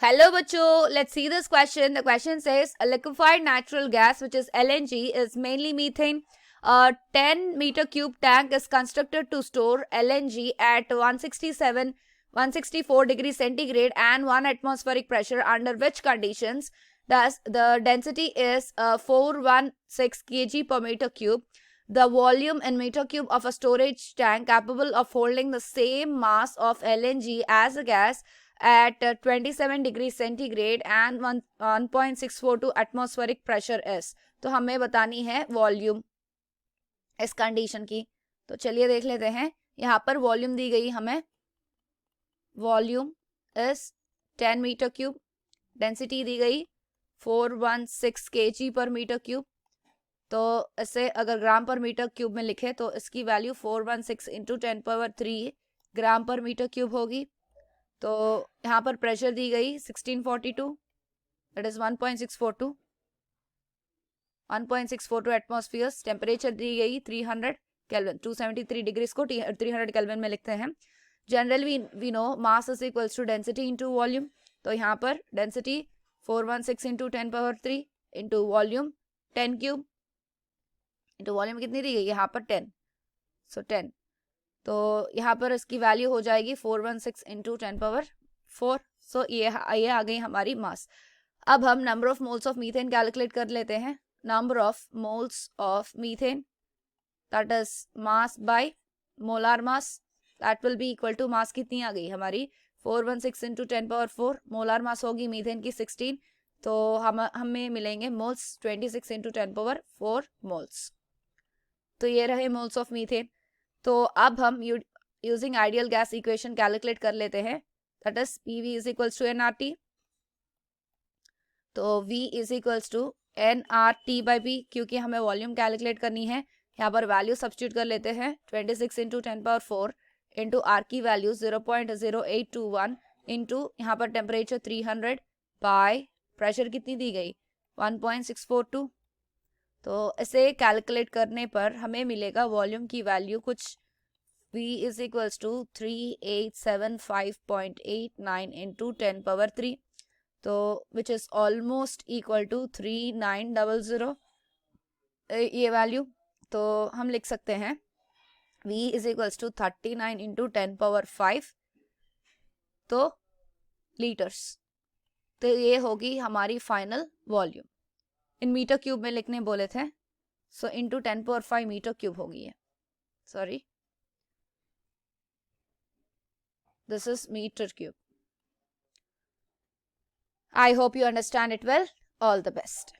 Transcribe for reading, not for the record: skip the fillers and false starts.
Hello bachcho, let's see this question. The question says a liquefied natural gas which is LNG is mainly methane. A 10 meter cube tank is constructed to store LNG at 164 degrees centigrade and 1 atmospheric pressure, under which conditions thus the density is 416 kg per meter cube. The volume in meter cube of a storage tank capable of holding the same mass of LNG as a gas at 27 degrees centigrade and 1.642 atmospheric pressure is. तो हमें बतानी है volume इस condition की. तो चलिए देख लेते हैं. यहाँ पर वॉल्यूम दी गई हमें. Volume is 10 metre cube. Density दी गई 416 kg पर मीटर क्यूब. तो इसे अगर ग्राम पर मीटर क्यूब में लिखे तो इसकी वैल्यू 416 इंटू 10⁻³ ग्राम पर मीटर क्यूब होगी. तो यहाँ पर प्रेशर दी गई 1642, दैट इज 1.642 एटमॉस्फेयर्स. टेम्परेचर दी गई 300 केल्विन, 273 डिग्रीज को 300 केल्विन में लिखते हैं. Generally we know mass is equals to density into volume. तो यहाँ पर density 416 into 10⁻³ into volume 10 cube into volume कितनी दी गई यहाँ पर 10. सो 10. तो यहाँ पर इसकी वैल्यू हो जाएगी 416 इंटू 10⁻⁴. सो ये आ गई हमारी मास. अब हम number of moles of methane calculate कर लेते हैं. Number of moles of methane, that is mass by molar mass, that will be equal to mass कितनी आ गई हमारी 416 इंटू 10⁻⁴. मोलार मास होगी मीथेन की 16. तो हमें मिलेंगे मोल्स 26 इंटू 10⁻⁴ मोल्स. तो ये रहे मोल्स ऑफ मीथेन. तो अब हम using ideal gas equation calculate कर लेते हैं. That is PV is equals to nRT. तो V is equals to nRT by P, क्योंकि हमें वॉल्यूम कैलकुलेट करनी है. यहाँ पर वैल्यू सब्स्टिट्यूट कर लेते हैं. 26 इंटू 10⁻⁴ इंटू R की वैल्यू 0.0821 इंटू यहाँ पर टेम्परेचर 300 बाय प्रेशर कितनी दी गई 1.642. तो इसे कैलकुलेट करने पर हमें मिलेगा वॉल्यूम की वैल्यू कुछ V is equals to 3875.89 into 10⁻³ तो which is almost equal to 3900 ये वैल्यू. तो हम लिख सकते हैं V is equals to 39 into 10⁻⁵. तो लीटर्स. तो ये होगी हमारी final volume. In metre cube में लिखने बोले थे. सो इंटू 10⁻⁵ मीटर क्यूब होगी ये. Sorry, this is meter cube. I hope you understand it well. All the best.